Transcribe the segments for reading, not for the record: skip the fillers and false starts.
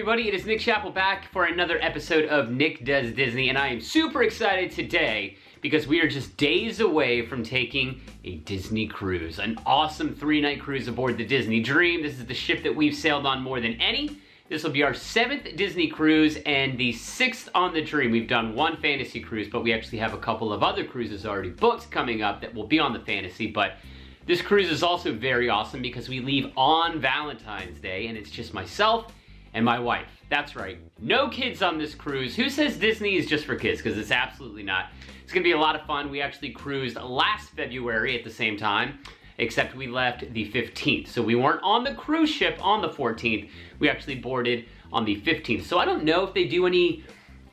everybody, it is Nick Chappell back for another episode of Nick Does Disney, and I am super excited today because we are just days away from taking a Disney cruise. An awesome 3-night cruise aboard the Disney Dream. This is the ship that we've sailed on more than any. This will be our 7th Disney cruise and the 6th on the Dream. We've done one fantasy cruise, but we actually have a couple of other cruises already booked coming up that will be on the fantasy, but this cruise is also very awesome because we leave on Valentine's Day, and it's just myself and my wife. That's right, no kids on this cruise. Who says Disney is just for kids? Because it's absolutely not. It's gonna be a lot of fun. We actually cruised last February at the same time, except we left the 15th. So we weren't on the cruise ship on the 14th. We actually boarded on the 15th. So I don't know if they do any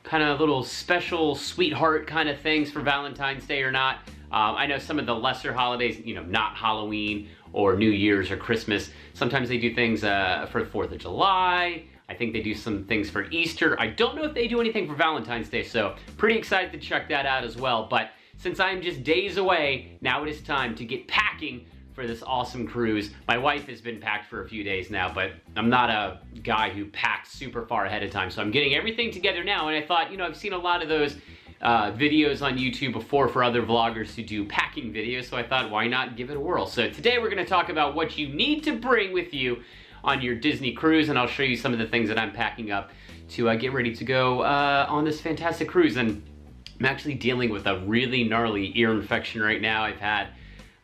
kind of little special sweetheart kind of things for Valentine's Day or not. I know some of the lesser holidays, you know, not Halloween or New Year's or Christmas, sometimes they do things for the 4th of July. I think they do some things for Easter. I don't know if they do anything for Valentine's Day, so pretty excited to check that out as well. But since I'm just days away, now it is time to get packing for this awesome cruise. My wife has been packed for a few days now, but I'm not a guy who packs super far ahead of time, so I'm getting everything together now, and I thought, you know, I've seen a lot of those videos on YouTube before for other vloggers who do packing videos, so I thought, why not give it a whirl? So today we're going to talk about what you need to bring with you on your Disney cruise, and I'll show you some of the things that I'm packing up to get ready to go on this fantastic cruise. And I'm actually dealing with a really gnarly ear infection right now. I've had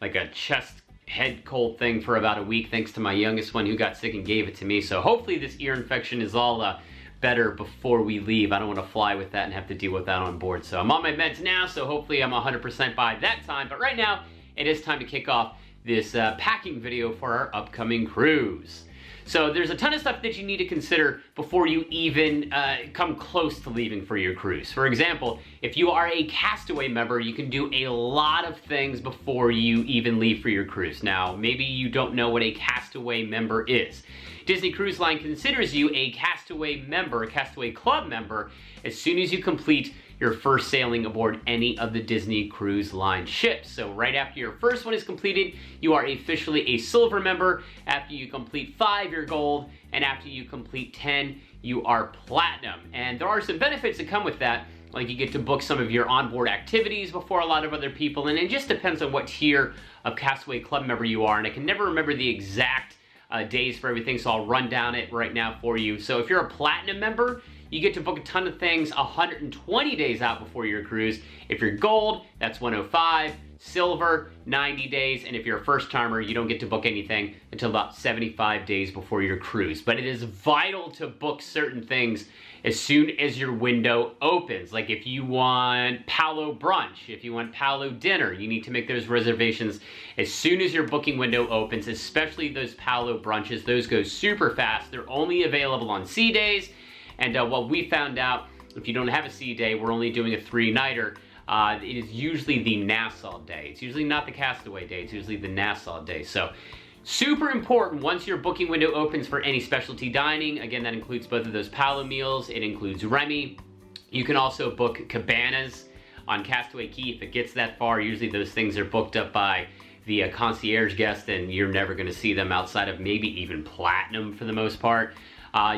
like a chest head cold thing for about a week thanks to my youngest one who got sick and gave it to me. So hopefully this ear infection is all better before we leave. I don't want to fly with that and have to deal with that on board. So I'm on my meds now, so hopefully I'm 100% by that time. But right now, it is time to kick off this packing video for our upcoming cruise. So there's a ton of stuff that you need to consider before you even come close to leaving for your cruise. For example, if you are a Castaway member, you can do a lot of things before you even leave for your cruise. Now, maybe you don't know what a Castaway member is. Disney Cruise Line considers you a Castaway member, a Castaway Club member, as soon as you complete your first sailing aboard any of the Disney Cruise Line ships. So right after your first one is completed, you are officially a silver member. After you complete 5, you're gold, and after you complete 10, you are platinum. And there are some benefits that come with that, like you get to book some of your onboard activities before a lot of other people, and it just depends on what tier of Castaway Club member you are, and I can never remember the exact days for everything, so I'll run down it right now for you. So if you're a platinum member, you get to book a ton of things 120 days out before your cruise. If you're gold, that's 105, silver, 90 days, and if you're a first timer, you don't get to book anything until about 75 days before your cruise. But it is vital to book certain things as soon as your window opens. Like if you want Palo brunch, if you want Palo dinner, you need to make those reservations as soon as your booking window opens, especially those Palo brunches. Those go super fast. They're only available on sea days. And what we found out, if you don't have a sea day, we're only doing a 3-nighter. It is usually the Nassau day. It's usually not the Castaway day. It's usually the Nassau day. So super important once your booking window opens for any specialty dining. Again, that includes both of those Palo meals. It includes Remy. You can also book cabanas on Castaway Key if it gets that far. Usually those things are booked up by the concierge guest, and you're never going to see them outside of maybe even Platinum for the most part.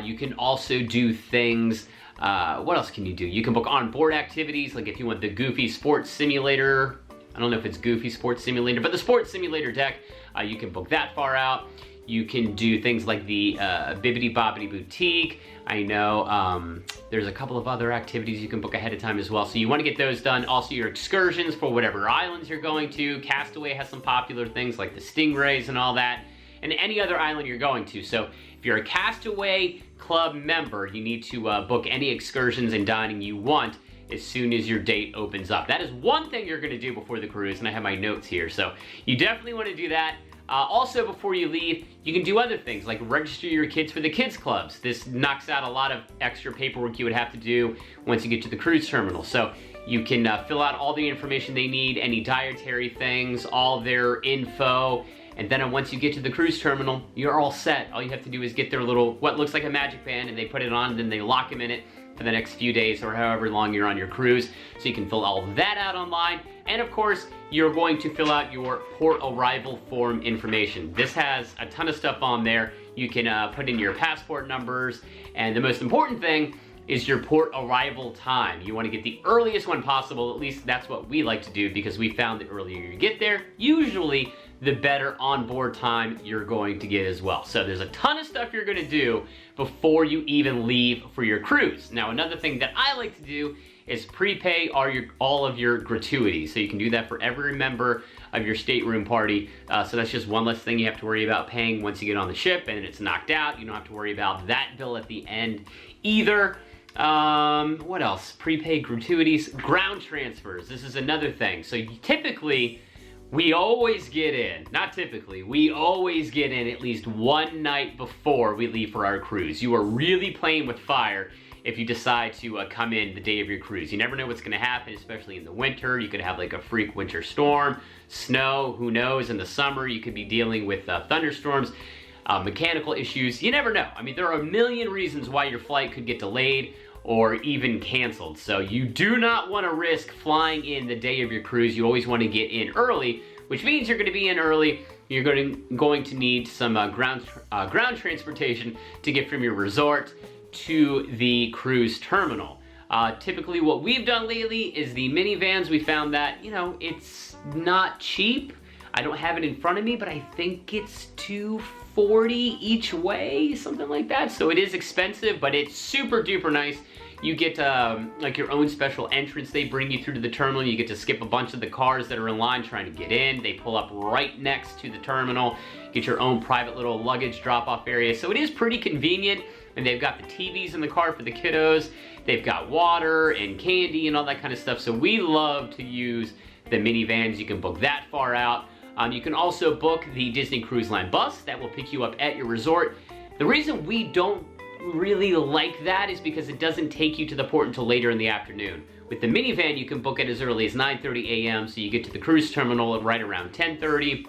You can also do things, what else can you do? You can book onboard activities, like if you want the Goofy Sports Simulator. I don't know if it's Goofy Sports Simulator, but the Sports Simulator deck, you can book that far out. You can do things like the Bibbidi Bobbidi Boutique. I know there's a couple of other activities you can book ahead of time as well. So you want to get those done. Also your excursions for whatever islands you're going to. Castaway has some popular things like the Stingrays and all that, and any other island you're going to. So if you're a Castaway Club member, you need to book any excursions and dining you want as soon as your date opens up. That is one thing you're going to do before the cruise, and I have my notes here. So you definitely want to do that. Also, before you leave, you can do other things like register your kids for the kids clubs. This knocks out a lot of extra paperwork you would have to do once you get to the cruise terminal. So you can fill out all the information they need, any dietary things, all their info. And then once you get to the cruise terminal, you're all set. All you have to do is get their little, what looks like a magic band, and they put it on, and then they lock them in it for the next few days or however long you're on your cruise. So you can fill all that out online. And of course, you're going to fill out your port arrival form information. This has a ton of stuff on there. You can put in your passport numbers, and the most important thing is your port arrival time. You want to get the earliest one possible. At least that's what we like to do, because we found that earlier you get there, usually the better onboard time you're going to get as well. So there's a ton of stuff you're going to do before you even leave for your cruise. Now, another thing that I like to do is prepay all of your gratuities. So you can do that for every member of your stateroom party. So that's just one less thing you have to worry about paying once you get on the ship and it's knocked out. You don't have to worry about that bill at the end either. What else? Prepaid gratuities, ground transfers. This is another thing. So typically, we always get in, not typically, we always get in at least one night before we leave for our cruise. You are really playing with fire if you decide to come in the day of your cruise. You never know what's gonna happen, especially in the winter. You could have like a freak winter storm, snow, who knows. In the summer, you could be dealing with thunderstorms, mechanical issues. You never know. I mean, there are a million reasons why your flight could get delayed or even canceled. So you do not want to risk flying in the day of your cruise. You always want to get in early, which means you're going to be in early. You're going to need some ground transportation to get from your resort to the cruise terminal. Typically what we've done lately is the minivans. We found that, you know, it's not cheap. I don't have it in front of me, but I think it's $240 each way, something like that. So it is expensive, but it's super duper nice. You get like your own special entrance. They bring you through to the terminal. You get to skip a bunch of the cars that are in line trying to get in. They pull up right next to the terminal. Get your own private little luggage drop-off area. So it is pretty convenient. And they've got the TVs in the car for the kiddos. They've got water and candy and all that kind of stuff. So we love to use the minivans. You can book that far out. You can also book the Disney Cruise Line bus that will pick you up at your resort. The reason we don't really like that is because it doesn't take you to the port until later in the afternoon. With the minivan, you can book it as early as 9:30 a.m. so you get to the cruise terminal right around 10:30.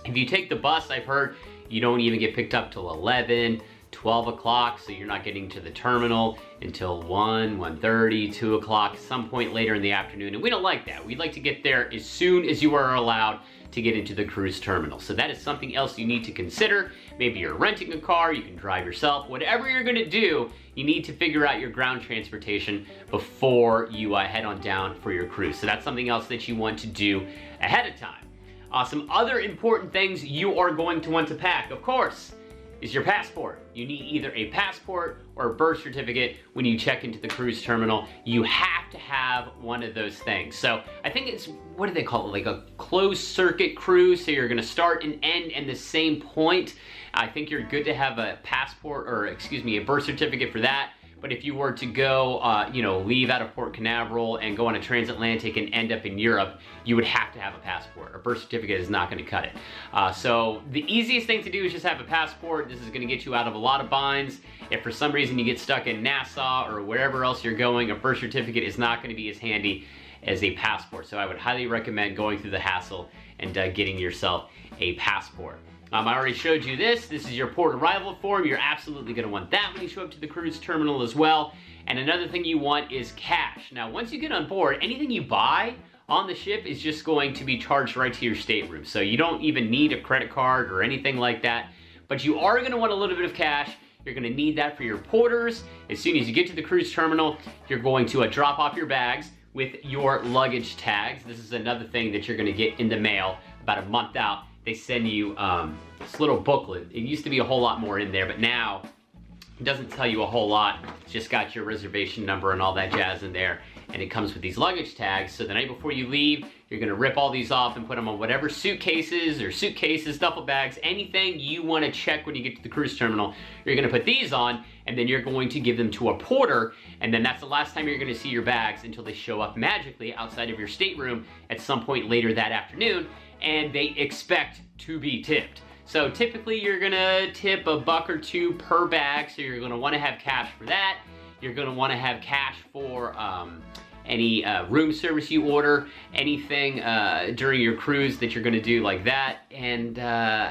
If you take the bus, I've heard you don't even get picked up till 11, 12 o'clock, so you're not getting to the terminal until 1, 1:30, 2 o'clock, some point later in the afternoon, and we don't like that. We'd like to get there as soon as you are allowed to get into the cruise terminal. So that is something else you need to consider. Maybe you're renting a car, you can drive yourself, whatever you're gonna do, you need to figure out your ground transportation before you head on down for your cruise. So that's something else that you want to do ahead of time. Some other important things you are going to want to pack, of course, is your passport. You need either a passport or a birth certificate when you check into the cruise terminal. You have to have one of those things. So I think it's, what do they call it? Like a closed circuit cruise. So you're gonna start and end in the same point. I think you're good to have a passport, or excuse me, a birth certificate for that. But if you were to go, you know, leave out of Port Canaveral and go on a transatlantic and end up in Europe, you would have to have a passport. A birth certificate is not going to cut it. So the easiest thing to do is just have a passport. This is going to get you out of a lot of binds. If for some reason you get stuck in Nassau or wherever else you're going, a birth certificate is not going to be as handy as a passport. So I would highly recommend going through the hassle and getting yourself a passport. I already showed you this. This is your port arrival form. You're absolutely going to want that when you show up to the cruise terminal as well. And another thing you want is cash. Now, once you get on board, anything you buy on the ship is just going to be charged right to your stateroom. So you don't even need a credit card or anything like that. But you are going to want a little bit of cash. You're going to need that for your porters. As soon as you get to the cruise terminal, you're going to drop off your bags with your luggage tags. This is another thing that you're going to get in the mail about a month out. They send you this little booklet. It used to be a whole lot more in there, but now it doesn't tell you a whole lot. It's just got your reservation number and all that jazz in there. And it comes with these luggage tags. So the night before you leave, you're gonna rip all these off and put them on whatever suitcases, duffel bags, anything you wanna check when you get to the cruise terminal. You're gonna put these on, and then you're going to give them to a porter, and then that's the last time you're gonna see your bags until they show up magically outside of your stateroom at some point later that afternoon, and they expect to be tipped. So typically you're gonna tip $1 or $2 per bag, so you're gonna wanna have cash for that. You're gonna wanna have cash for any room service you order, anything during your cruise that you're gonna do like that, and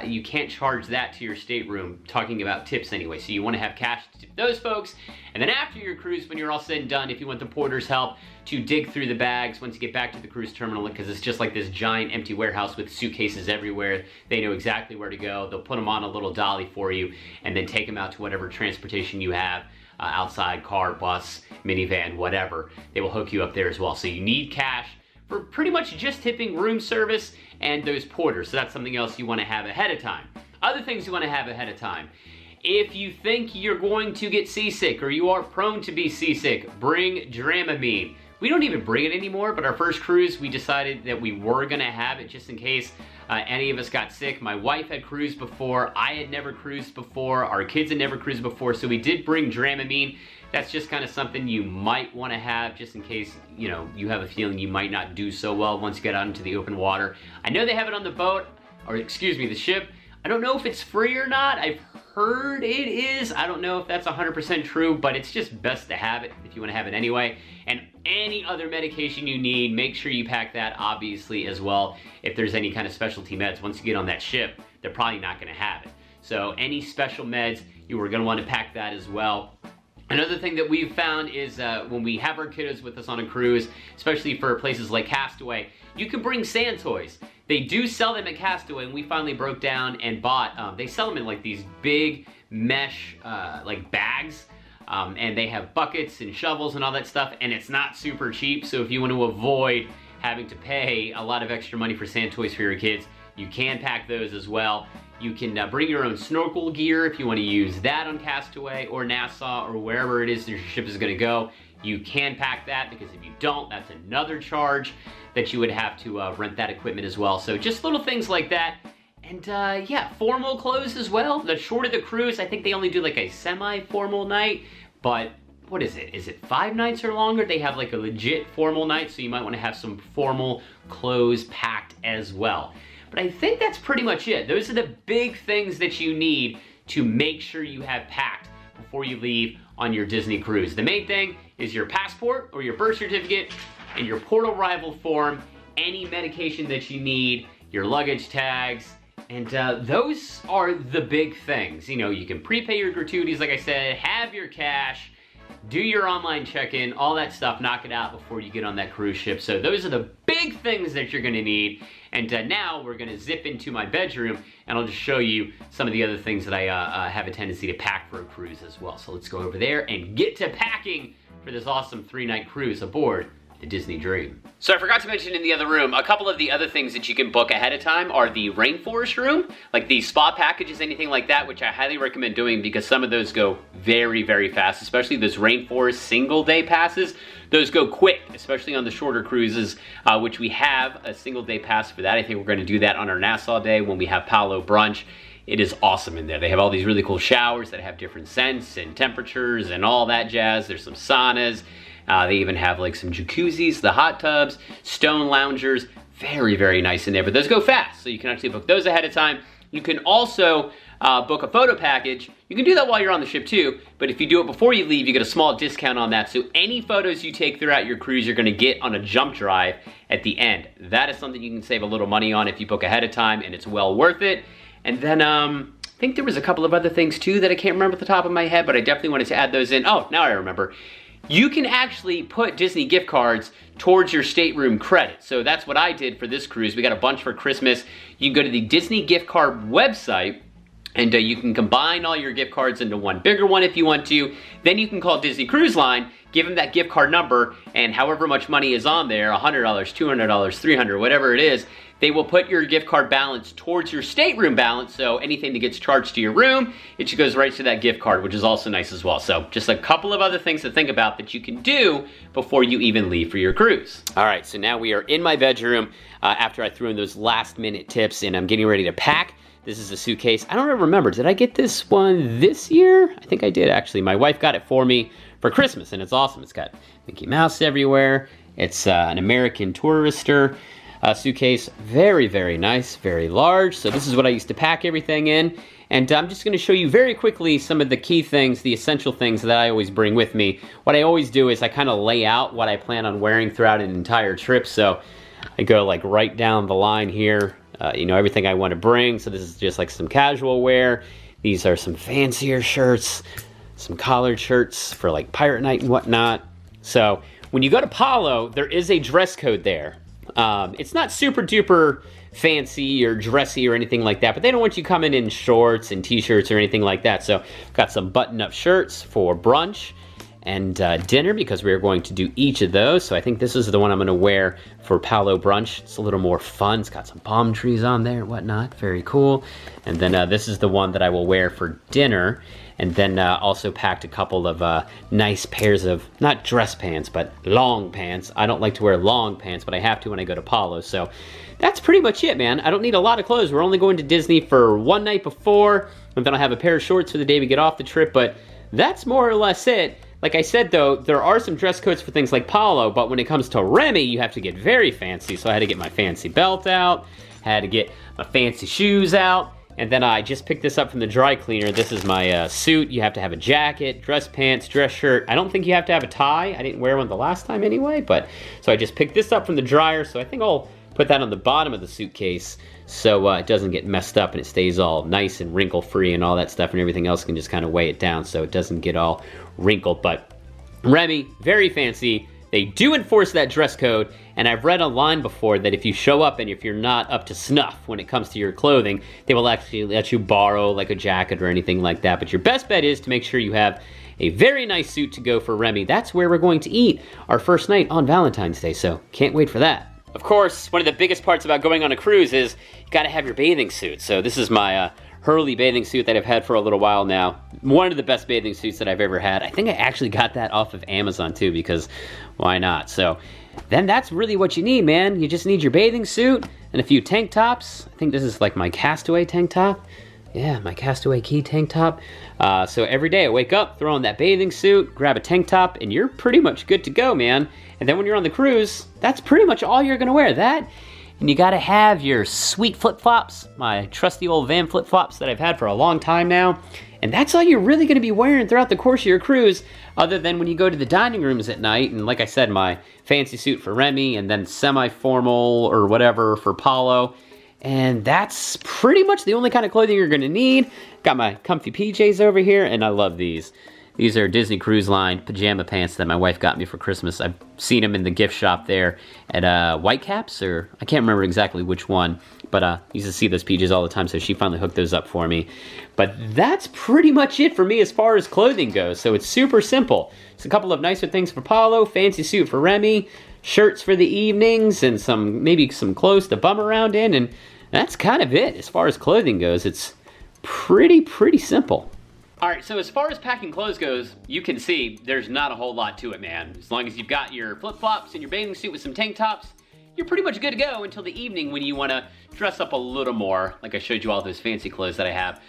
you can't charge that to your stateroom, talking about tips anyway. So you wanna have cash to tip those folks, and then after your cruise, when you're all said and done, if you want the porter's help to dig through the bags once you get back to the cruise terminal, because it's just like this giant empty warehouse with suitcases everywhere. They know exactly where to go. They'll put them on a little dolly for you and then take them out to whatever transportation you have, outside, car, bus, minivan, whatever. They will hook you up there as well. So you need cash for pretty much just tipping room service and those porters. So that's something else you want to have ahead of time. Other things you want to have ahead of time. If you think you're going to get seasick or you are prone to be seasick, bring Dramamine. We don't even bring it anymore, but our first cruise, we decided that we were gonna have it just in case any of us got sick. My wife had cruised before, I had never cruised before, our kids had never cruised before, so we did bring Dramamine. That's just kind of something you might wanna have just in case, you know, you have a feeling you might not do so well once you get out into the open water. I know they have it on the boat, or excuse me, the ship. I don't know if it's free or not. I've heard it is. I don't know if that's 100% true, but it's just best to have it if you want to have it anyway. And any other medication you need, make sure you pack that obviously as well. If there's any kind of specialty meds, once you get on that ship, they're probably not going to have it. So any special meds, you are going to want to pack that as well. Another thing that we've found is when we have our kiddos with us on a cruise, especially for places like Castaway, you can bring sand toys. They do sell them at Castaway, and we finally broke down and bought, they sell them in like these big mesh like bags, and they have buckets and shovels and all that stuff, and it's not super cheap. So if you want to avoid having to pay a lot of extra money for sand toys for your kids, you can pack those as well. You can bring your own snorkel gear if you want to use that on Castaway or Nassau or wherever it is your ship is going to go. You can pack that, because if you don't, that's another charge that you would have to rent that equipment as well. So just little things like that. And yeah, formal clothes as well. The shorter the cruise, I think they only do like a semi-formal night, but what is it? Is it 5 nights or longer? They have like a legit formal night, so you might want to have some formal clothes packed as well. But I think that's pretty much it. Those are the big things that you need to make sure you have packed before you leave on your Disney cruise. The main thing is your passport or your birth certificate and your port arrival form, any medication that you need, your luggage tags, and those are the big things. You know, you can prepay your gratuities, like I said, have your cash, do your online check-in, all that stuff, knock it out before you get on that cruise ship. So those are the big things that you're gonna need. And now we're gonna zip into my bedroom, and I'll just show you some of the other things that I have a tendency to pack for a cruise as well. So let's go over there and get to packing for this awesome 3-night cruise aboard the Disney Dream. So I forgot to mention in the other room, a couple of the other things that you can book ahead of time are the rainforest room, like the spa packages, anything like that, which I highly recommend doing because some of those go very, very fast, especially those rainforest single day passes. Those go quick, especially on the shorter cruises, which we have a single day pass for that. I think we're gonna do that on our Nassau day when we have Palo brunch. It is awesome in there. They have all these really cool showers that have different scents and temperatures and all that jazz. There's some saunas. They even have like some jacuzzis, the hot tubs, stone loungers. Very, very nice in there, but those go fast. So you can actually book those ahead of time. You can also book a photo package. You can do that while you're on the ship too, but if you do it before you leave, you get a small discount on that. So any photos you take throughout your cruise, you're gonna get on a jump drive at the end. That is something you can save a little money on if you book ahead of time, and it's well worth it. And then I think there was a couple of other things too that I can't remember at the top of my head, but I definitely wanted to add those in. Oh, now I remember. You can actually put Disney gift cards towards your stateroom credit. So that's what I did for this cruise. We got a bunch for Christmas. You can go to the Disney gift card website, and you can combine all your gift cards into one bigger one if you want to. Then you can call Disney Cruise Line, give them that gift card number, and however much money is on there, $100, $200, $300, whatever it is, they will put your gift card balance towards your stateroom balance, so anything that gets charged to your room, it just goes right to that gift card, which is also nice as well. So just a couple of other things to think about that you can do before you even leave for your cruise. All right, so now we are in my bedroom after I threw in those last minute tips, and I'm getting ready to pack. This is a suitcase. I don't remember, did I get this one this year? I think I did, actually. My wife got it for me for Christmas, and it's awesome. It's got Mickey Mouse everywhere. It's an American Tourister suitcase. Very, very nice, very large. So this is what I used to pack everything in. And I'm just gonna show you very quickly some of the key things, the essential things that I always bring with me. What I always do is I kind of lay out what I plan on wearing throughout an entire trip. So I go like right down the line here, you know, everything I want to bring. So this is just like some casual wear. These are some fancier shirts, some collared shirts for like pirate night and whatnot. So when you go to Palo, there is a dress code there. It's not super duper fancy or dressy or anything like that, but they don't want you coming in shorts and t-shirts or anything like that. So got some button-up shirts for brunch and dinner, because we're going to do each of those. So I think this is the one I'm gonna wear for Palo brunch. It's a little more fun. It's got some palm trees on there and whatnot. Very cool. And then this is the one that I will wear for dinner. And then also packed a couple of nice pairs of, not dress pants, but long pants. I don't like to wear long pants, but I have to when I go to Palo. So that's pretty much it, man. I don't need a lot of clothes. We're only going to Disney for one night before, and then I'll have a pair of shorts for the day we get off the trip, but that's more or less it. Like I said, though, there are some dress codes for things like Palo, but when it comes to Remy, you have to get very fancy. So I had to get my fancy belt out, had to get my fancy shoes out, and then I just picked this up from the dry cleaner. This is my suit. You have to have a jacket, dress pants, dress shirt. I don't think you have to have a tie. I didn't wear one the last time anyway, but so I just picked this up from the dryer. So I think I'll put that on the bottom of the suitcase so it doesn't get messed up and it stays all nice and wrinkle free and all that stuff, and everything else can just kind of weigh it down so it doesn't get all wrinkled. But Remy, very fancy. They do enforce that dress code, and I've read online before that if you show up and if you're not up to snuff when it comes to your clothing, they will actually let you borrow like a jacket or anything like that. But your best bet is to make sure you have a very nice suit to go for Remy. That's where we're going to eat our first night on Valentine's Day, so can't wait for that. Of course, one of the biggest parts about going on a cruise is you gotta have your bathing suit. So this is my Hurley bathing suit that I've had for a little while now. One of the best bathing suits that I've ever had. I think I actually got that off of Amazon too, because why not? So then that's really what you need, man. You just need your bathing suit and a few tank tops. I think this is like my Castaway tank top. Yeah, my Castaway Key tank top. So every day I wake up, throw on that bathing suit, grab a tank top, and you're pretty much good to go, man. And then when you're on the cruise, that's pretty much all you're gonna wear. That, and you gotta have your sweet flip-flops, my trusty old Van flip-flops that I've had for a long time now. And that's all you're really gonna be wearing throughout the course of your cruise, other than when you go to the dining rooms at night. And like I said, my fancy suit for Remy, and then semi-formal or whatever for Palo. And that's pretty much the only kind of clothing you're gonna need. Got my comfy PJs over here, and I love these. These are Disney Cruise Line pajama pants that my wife got me for Christmas. I've seen them in the gift shop there at Whitecaps, or I can't remember exactly which one, but I used to see those PJs all the time, so she finally hooked those up for me. But that's pretty much it for me as far as clothing goes, so it's super simple. It's a couple of nicer things for Palo, fancy suit for Remy, shirts for the evenings, and maybe some clothes to bum around in, and that's kind of it as far as clothing goes. It's pretty simple. All right, so as far as packing clothes goes, you can see there's not a whole lot to it, man. As long as you've got your flip-flops and your bathing suit with some tank tops, you're pretty much good to go until the evening when you want to dress up a little more, like I showed you all those fancy clothes that I have.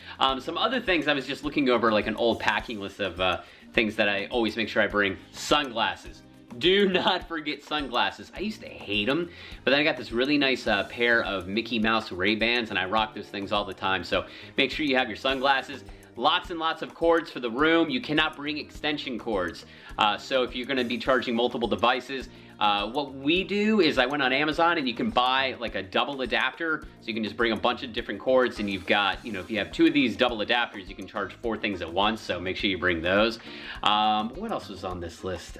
Some other things, I was just looking over like an old packing list of things that I always make sure I bring. Sunglasses. Do not forget sunglasses. I used to hate them, but then I got this really nice pair of Mickey Mouse Ray-Bans, and I rock those things all the time. So make sure you have your sunglasses. Lots and lots of cords for the room. You cannot bring extension cords. So if you're gonna be charging multiple devices, what we do is I went on Amazon and you can buy like a double adapter. So you can just bring a bunch of different cords, and you've got, you know, if you have 2 of these double adapters, you can charge 4 things at once. So make sure you bring those. What else was on this list?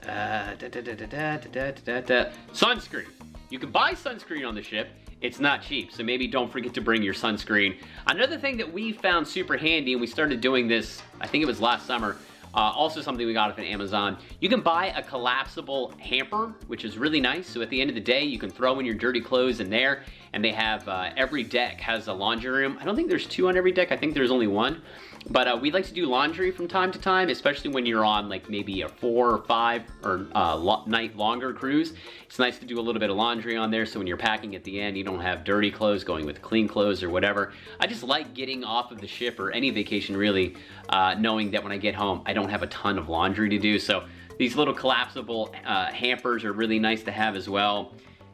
Sunscreen. You can buy sunscreen on the ship. It's not cheap, so maybe don't forget to bring your sunscreen. Another thing that we found super handy, and we started doing this, I think it was last summer, also something we got off of Amazon, you can buy a collapsible hamper, which is really nice. So at the end of the day, you can throw in your dirty clothes in there, and they have, every deck has a laundry room. I don't think there's 2 on every deck, I think there's only 1. But we like to do laundry from time to time, especially when you're on like maybe a 4 or 5 or night longer cruise. It's nice to do a little bit of laundry on there, so when you're packing at the end, you don't have dirty clothes going with clean clothes or whatever. I just like getting off of the ship, or any vacation really, knowing that when I get home, I don't have a ton of laundry to do. So these little collapsible hampers are really nice to have as well.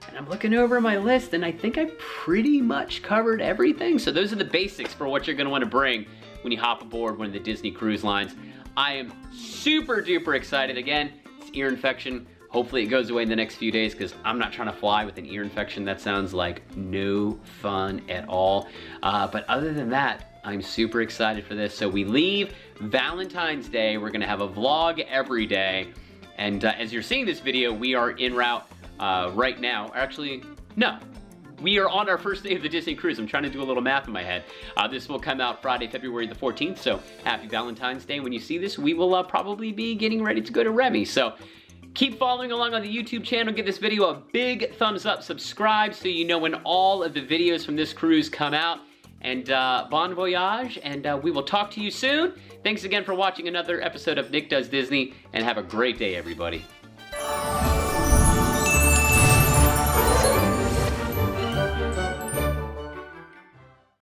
And I'm looking over my list, and I think I pretty much covered everything. So those are the basics for what you're gonna wanna bring when you hop aboard one of the Disney Cruise Lines. I am super duper excited. Again, it's ear infection. Hopefully it goes away in the next few days because I'm not trying to fly with an ear infection. That sounds like no fun at all. But other than that, I'm super excited for this. So we leave Valentine's Day. We're gonna have a vlog every day. And as you're seeing this video, we are en route right now. Actually, no. We are on our first day of the Disney cruise. I'm trying to do a little math in my head. This will come out Friday, February the 14th. So happy Valentine's Day. When you see this, we will probably be getting ready to go to Remy. So keep following along on the YouTube channel. Give this video a big thumbs up. Subscribe so you know when all of the videos from this cruise come out. And bon voyage, and we will talk to you soon. Thanks again for watching another episode of Nick Does Disney, and have a great day, everybody.